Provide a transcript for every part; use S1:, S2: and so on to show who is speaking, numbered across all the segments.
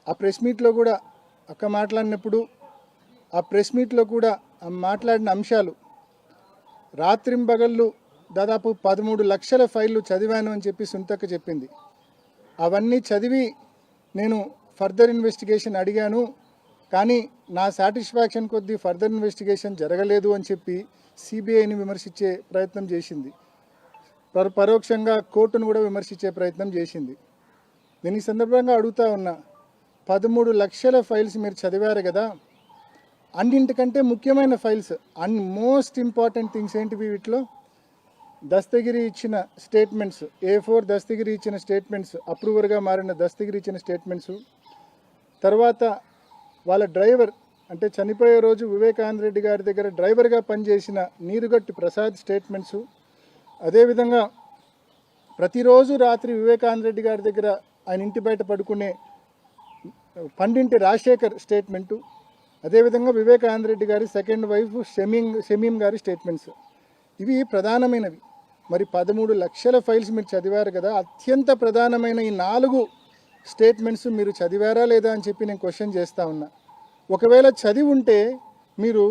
S1: ఆ ప్రెస్ మీట్లో కూడా అక్క మాట్లాడినప్పుడు ఆ ప్రెస్ మీట్లో కూడా మాట్లాడిన అంశాలు రాత్రింబగళ్ళు దాదాపు 13 లక్షల ఫైళ్ళు చదివాను అని చెప్పి సునీతక్క చెప్పింది. అవన్నీ చదివి నేను ఫర్దర్ ఇన్వెస్టిగేషన్ అడిగాను, కానీ నా సాటిస్ఫాక్షన్ కొద్దీ ఫర్దర్ ఇన్వెస్టిగేషన్ జరగలేదు అని చెప్పి సిబిఐని విమర్శించే ప్రయత్నం చేసింది. పరోక్షంగా కోర్టును కూడా విమర్శించే ప్రయత్నం చేసింది. నేను ఈ సందర్భంగా అడుగుతా ఉన్నా, 13 లక్షల ఫైల్స్ మీరు చదివారు కదా, అన్నింటికంటే ముఖ్యమైన ఫైల్స్ మోస్ట్ ఇంపార్టెంట్ థింగ్స్ ఏంటివి వీటిలో? దస్తగిరి ఇచ్చిన స్టేట్మెంట్స్, A4 దస్తగిరి ఇచ్చిన స్టేట్మెంట్స్, అప్రూవర్గా మారిన దస్తగిరి ఇచ్చిన స్టేట్మెంట్స్, తర్వాత వాళ్ళ డ్రైవర్ అంటే చనిపోయే రోజు వివేకానంద రెడ్డి గారి దగ్గర డ్రైవర్గా పనిచేసిన నీరుగట్టి ప్రసాద్ స్టేట్మెంట్స్, అదేవిధంగా ప్రతిరోజు రాత్రి వివేకానంద రెడ్డి గారి దగ్గర ఆయన ఇంటి బయట పడుకునే పండింటి రాజశేఖర్ స్టేట్మెంటు, అదేవిధంగా వివేకానంద రెడ్డి గారి సెకండ్ వైఫ్ షమీం గారి స్టేట్మెంట్స్. ఇవి ప్రధానమైనవి. మరి 13 లక్షల ఫైల్స్ మీరు చదివారు కదా, అత్యంత ప్రధానమైన ఈ 4 స్టేట్మెంట్స్ మీరు చదివారా లేదా అని చెప్పి నేను క్వశ్చన్ చేస్తూ ఉన్నా. ఒకవేళ చదివి ఉంటే మీరు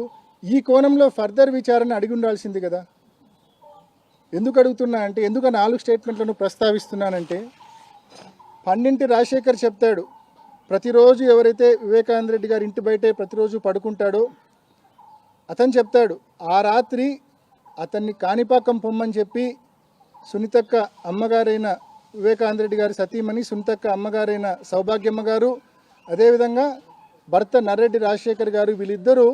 S1: ఈ కోణంలో ఫర్దర్ విచారణ అడిగి ఉండాల్సింది కదా. ఎందుకు అడుగుతున్నా అంటే, ఎందుకు 4 స్టేట్మెంట్లను ప్రస్తావిస్తున్నానంటే, పండింటి రాజశేఖర్ చెప్తాడు, ప్రతిరోజు ఎవరైతే వివేకానంద రెడ్డి గారి ఇంటి బయటే ప్రతిరోజు పడుకుంటాడో అతను చెప్తాడు, ఆ రాత్రి అతన్ని కాణిపాకం పొమ్మని చెప్పి సునీతక్క అమ్మగారైన వివేకానంద రెడ్డి గారి సతీమణి సునీతక్క అమ్మగారైన సౌభాగ్యమ్మ గారు, అదేవిధంగా భర్త నర్రెడ్డి రాజశేఖర్ గారు, వీళ్ళిద్దరూ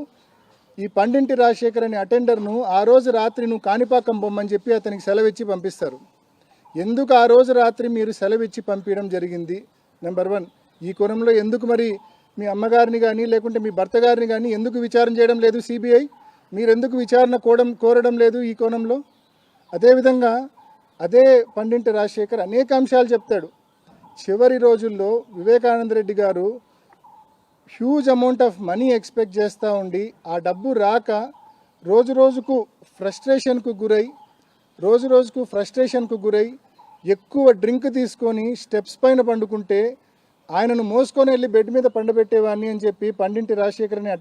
S1: ఈ పండింటి రాజశేఖర్ అనే అటెండర్ను ఆ రోజు రాత్రి నువ్వు కాణిపాకం పొమ్మని చెప్పి అతనికి సెలవిచ్చి పంపిస్తారు. ఎందుకు ఆ రోజు రాత్రి మీరు సెలవిచ్చి పంపించడం జరిగింది? నెంబర్ 1. ఈ కోణంలో ఎందుకు మరి మీ అమ్మగారిని కానీ లేకుంటే మీ భర్త గారిని కానీ ఎందుకు విచారణ చేయడం లేదు సిబిఐ? మీరు ఎందుకు విచారణ కోరడం లేదు ఈ కోణంలో? అదేవిధంగా అదే పండింటి రాజశేఖర్ అనేక అంశాలు చెప్తాడు. చివరి రోజుల్లో వివేకానంద రెడ్డి గారు huge amount of money expect చేస్తూ ఉండి ఆ డబ్బు రాక రోజు రోజుకు ఫ్రస్ట్రేషన్కు గురై ఎక్కువ డ్రింక్ తీసుకొని స్టెప్స్ పైన పండుకుంటే ఆయనను మోసుకొని వెళ్ళి బెడ్ మీద పండబెట్టేవాడిని అని చెప్పి పండింటి రాజశేఖర్ అని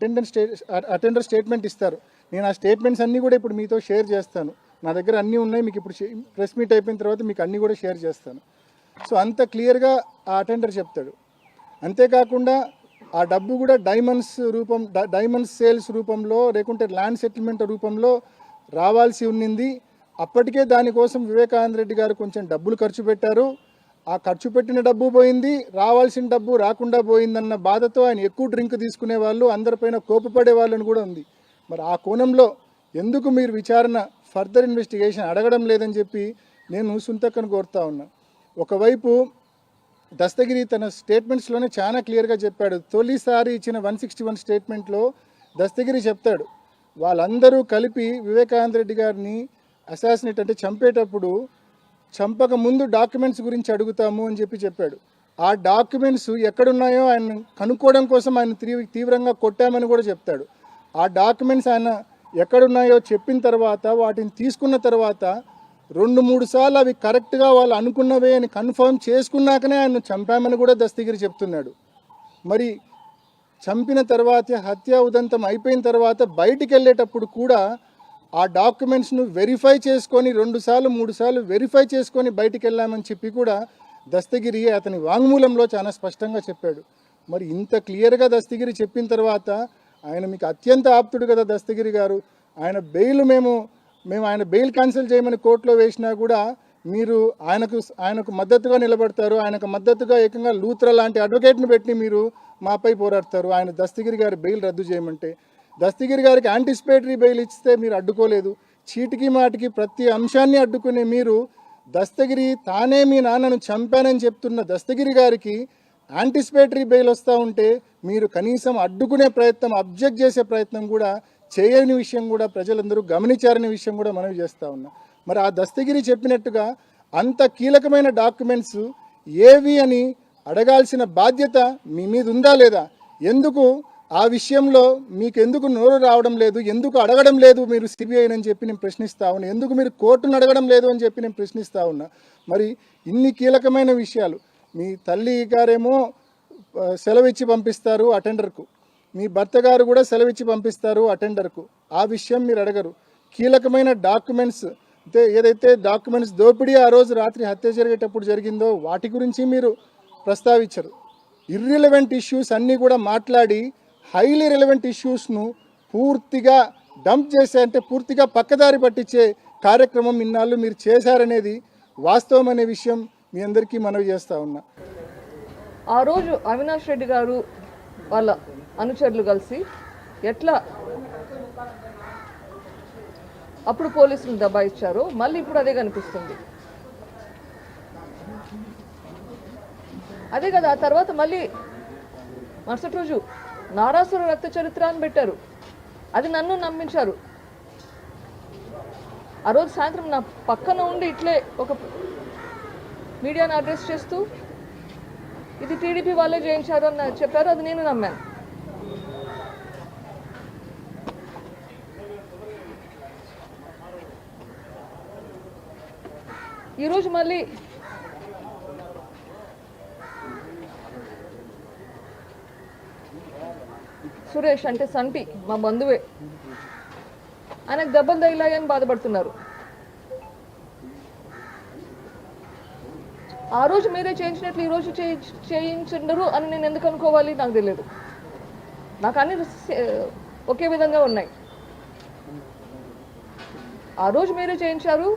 S1: అటెండర్ స్టేట్మెంట్ ఇస్తారు. నేను ఆ స్టేట్మెంట్స్ అన్నీ కూడా ఇప్పుడు మీతో షేర్ చేస్తాను. నా దగ్గర అన్నీ ఉన్నాయి. మీకు ఇప్పుడు ప్రెస్ మీట్ అయిపోయిన తర్వాత మీకు అన్నీ కూడా షేర్ చేస్తాను. సో అంత క్లియర్గా ఆ అటెండర్ చెప్తాడు. అంతేకాకుండా ఆ డబ్బు కూడా డైమండ్స్ సేల్స్ రూపంలో లేకుంటే ల్యాండ్ సెటిల్మెంట్ రూపంలో రావాల్సి ఉన్నింది. అప్పటికే దానికోసం వివేకానంద రెడ్డి గారు కొంచెం డబ్బులు ఖర్చు పెట్టారు. ఆ ఖర్చు పెట్టిన డబ్బు పోయింది, రావాల్సిన డబ్బు రాకుండా పోయిందన్న బాధతో ఆయన ఎక్కువ డ్రింక్ తీసుకునే వాళ్ళు, అందరిపైన కోపపడే వాళ్ళని కూడా ఉంది. మరి ఆ కోణంలో ఎందుకు మీరు విచారణ ఫర్దర్ ఇన్వెస్టిగేషన్ అడగడం లేదని చెప్పి నేను సునీతక్కను కోరుతా ఉన్నా. ఒకవైపు దస్తగిరి తన స్టేట్మెంట్స్లోనే చాలా క్లియర్గా చెప్పాడు. తొలిసారి ఇచ్చిన 161 స్టేట్మెంట్లో దస్తగిరి చెప్తాడు, వాళ్ళందరూ కలిపి వివేకానంద రెడ్డి గారిని అసాసినేట్ అంటే చంపేటప్పుడు చంపక ముందు డాక్యుమెంట్స్ గురించి అడుగుతాము అని చెప్పాడు. ఆ డాక్యుమెంట్స్ ఎక్కడున్నాయో ఆయన కనుక్కోవడం కోసం ఆయన తీవ్రంగా కొట్టామని కూడా చెప్తాడు. ఆ డాక్యుమెంట్స్ ఆయన ఎక్కడున్నాయో చెప్పిన తర్వాత వాటిని తీసుకున్న తర్వాత 2-3 సార్లు అవి కరెక్ట్గా వాళ్ళు అనుకున్నవే అని కన్ఫర్మ్ చేసుకున్నాకనే ఆయన చంపామని కూడా దస్తగిరి చెప్తున్నాడు. మరి చంపిన తర్వాత హత్య ఉదంతం అయిపోయిన తర్వాత బయటికి వెళ్ళేటప్పుడు కూడా ఆ డాక్యుమెంట్స్ను వెరిఫై చేసుకొని 2 సార్లు 3 సార్లు వెరిఫై చేసుకొని బయటికి వెళ్ళామని చెప్పి కూడా దస్తగిరి అతని వాంగ్మూలంలో చాలా స్పష్టంగా చెప్పాడు. మరి ఇంత క్లియర్గా దస్తగిరి చెప్పిన తర్వాత ఆయన మీకు అత్యంత ఆప్తుడు కదా దస్తగిరి గారు. ఆయన బెయిల్ మేము ఆయన బెయిల్ క్యాన్సిల్ చేయమని కోర్టులో వేసినా కూడా మీరు ఆయనకు మద్దతుగా నిలబడతారు. ఆయనకు మద్దతుగా ఏకంగా లూత్రా లాంటి అడ్వకేట్ని పెట్టి మీరు మాపై పోరాడతారు. ఆయన దస్తగిరి గారి బెయిల్ రద్దు చేయమంటే, దస్తగిరి గారికి యాంటిసిపేటరీ బెయిల్ ఇస్తే మీరు అడ్డుకోలేదు. చీటికి మాటికి ప్రతి అంశాన్ని అడ్డుకునే మీరు దస్తగిరి తానే మీ నాన్నను చంపానని చెప్తున్న దస్తగిరి గారికి యాంటిసిపేటరీ బెయిల్ వస్తూ ఉంటే మీరు కనీసం అడ్డుకునే ప్రయత్నం, అబ్జెక్ట్ చేసే ప్రయత్నం కూడా చేయని విషయం కూడా ప్రజలందరూ గమనించారనే విషయం కూడా మనవి చేస్తూ ఉన్నా. మరి ఆ దస్తగిరి చెప్పినట్టుగా అంత కీలకమైన డాక్యుమెంట్స్ ఏవి అని అడగాల్సిన బాధ్యత మీ మీద ఉందా లేదా? ఎందుకు ఆ విషయంలో మీకు ఎందుకు నోరు రావడం లేదు? ఎందుకు అడగడం లేదు మీరు సిబిఐని అని చెప్పి నేను ప్రశ్నిస్తా ఉన్నా. ఎందుకు మీరు కోర్టును అడగడం లేదు అని చెప్పి నేను ప్రశ్నిస్తా ఉన్నా. మరి ఇన్ని కీలకమైన విషయాలు మీ తల్లి గారేమో సెలవిచ్చి పంపిస్తారు అటెండర్కు, మీ భర్త గారు కూడా సెలవిచ్చి పంపిస్తారు అటెండర్కు. ఆ విషయం మీరు అడగరు. కీలకమైన డాక్యుమెంట్స్ ఏదైతే డాక్యుమెంట్స్ దోపిడీ ఆ రోజు రాత్రి హత్య జరిగేటప్పుడు జరిగిందో వాటి గురించి మీరు ప్రస్తావించరు. ఇర్రిలవెంట్ ఇష్యూస్ అన్నీ కూడా మాట్లాడి హైలీ రిలవెంట్ ఇష్యూస్ను పూర్తిగా డంప్ చేసే, అంటే పూర్తిగా పక్కదారి పట్టించే కార్యక్రమం ఇన్నాళ్ళు మీరు చేశారనేది వాస్తవం అనే విషయం మీ అందరికీ మనవి చేస్తూ ఉన్నా.
S2: ఆ రోజు అవినాష్ రెడ్డి గారు వాళ్ళ అనుచరులు కలిసి ఎట్లా అప్పుడు పోలీసులు దబాయిచ్చారో మళ్ళీ ఇప్పుడు అదే కనిపిస్తుంది. అదే కదా, ఆ తర్వాత మళ్ళీ మరుసటి రోజు నారాసుర రక్త చరిత్ర అని పెట్టారు. అది నన్ను నమ్మించారు. ఆ రోజు సాయంత్రం నా పక్కన ఉండి ఇట్లే ఒక మీడియాను అడ్రస్ చేస్తూ ఇది టీడీపీ వాళ్ళే చేయించారు అని చెప్పారు. అది నేను నమ్మాను. ఈరోజు మళ్ళీ సురేష్ అంటే సంటి మా బంధువే, ఆయనకు దెబ్బలు తగిలాయని బాధపడుతున్నారు. ఆ రోజు మీరే చేయించినట్లు ఈ రోజు చేయించుండరు అని నేను ఎందుకు అనుకోవాలి? నాకు తెలియదు. నాకు అన్ని ఒకే విధంగా ఉన్నాయి. ఆ రోజు మీరే చేయించారు,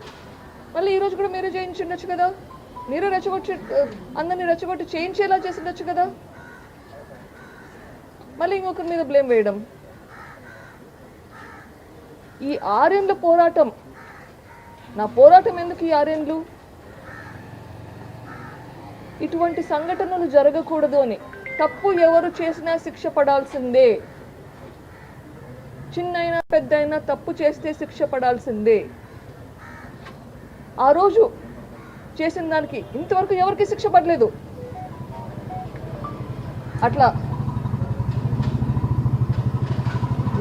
S2: మళ్ళీ ఈరోజు కూడా మీరే చేయించుండొచ్చు కదా. మీరే రెచ్చగొట్టి అందరినీ రెచ్చగొట్టి చేయించేలా చేసిండొచ్చు కదా. మళ్ళీ ఇంకొకరి మీద బ్లేమ్ వేయడం. ఈ 6 ఏళ్ల పోరాటం, నా పోరాటం ఎందుకు ఈ 6 ఏళ్ళు? ఇటువంటి సంఘటనలు జరగకూడదు అని. తప్పు ఎవరు చేసినా శిక్ష పడాల్సిందే. చిన్నైనా పెద్దయినా తప్పు చేస్తే శిక్ష పడాల్సిందే. ఆ రోజు చేసిన దానికి ఇంతవరకు ఎవరికి శిక్ష పడలేదు. అట్లా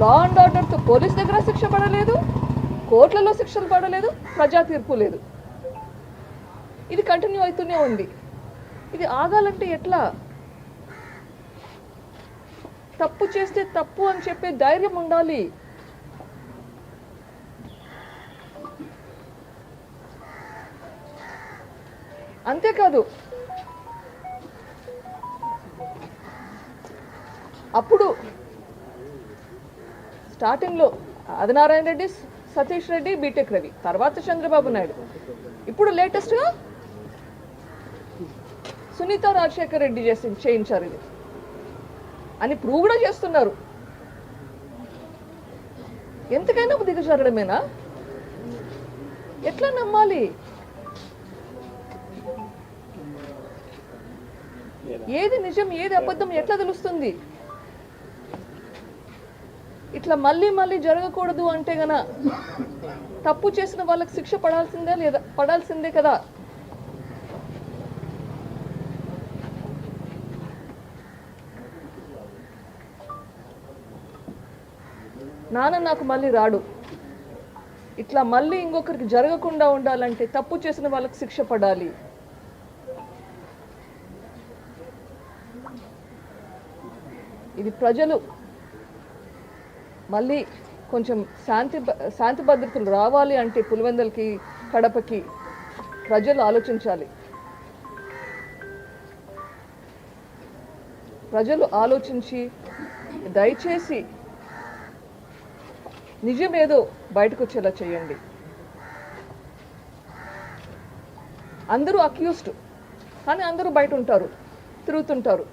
S2: లా అండ్ ఆర్డర్తో పోలీస్ దగ్గర శిక్ష పడలేదు, కోర్టులలో శిక్షలు పడలేదు, ప్రజా తీర్పు లేదు. ఇది కంటిన్యూ అవుతూనే ఉంది. ఇది ఆగాలంటే ఎట్లా? తప్పు చేస్తే తప్పు అని చెప్పే ధైర్యం ఉండాలి. అంతేకాదు, అప్పుడు స్టార్టింగ్లో ఆదినారాయణ రెడ్డి, సతీష్ రెడ్డి, బీటెక్ రవి, తర్వాత చంద్రబాబు నాయుడు, ఇప్పుడు లేటెస్ట్గా సునీత రాజశేఖర్ రెడ్డి చేయించారు ఇది అని ప్రూవ్ కూడా చేస్తున్నారు. ఎంతకైనా దిగజారడమేనా? ఎట్లా నమ్మాలి? ఏది నిజం ఏది అబద్ధం ఎట్లా తెలుస్తుంది? ఇట్లా మళ్ళీ మళ్ళీ జరగకూడదు అంటే గన తప్పు చేసిన వాళ్ళకి శిక్ష పడాల్సిందే లేదా? పడాల్సిందే కదా. నాన్న నాకు మళ్ళీ రాడు. ఇట్లా మళ్ళీ ఇంకొకరికి జరగకుండా ఉండాలంటే తప్పు చేసిన వాళ్ళకి శిక్ష పడాలి. ఇది ప్రజలు మళ్ళీ కొంచెం శాంతి భద్రతలు రావాలి అంటే పులివెందులకి, కడపకి ప్రజలు ఆలోచించాలి. ప్రజలు ఆలోచించి దయచేసి నిజమేదో బయటకు వచ్చేలా చేయండి. అందరూ అక్యూస్డ్, కానీ అందరూ బయట ఉంటారు, తిరుగుతుంటారు.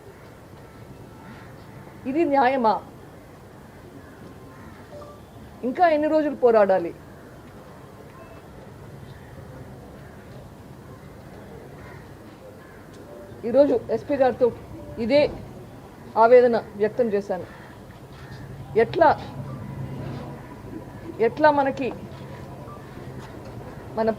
S2: ఇది న్యాయమా? ఇంకా ఎన్ని రోజులు పోరాడాలి? ఈరోజు ఎస్పీ గారితో ఇదే ఆవేదన వ్యక్తం చేశాను. ఎట్లా మనకి మన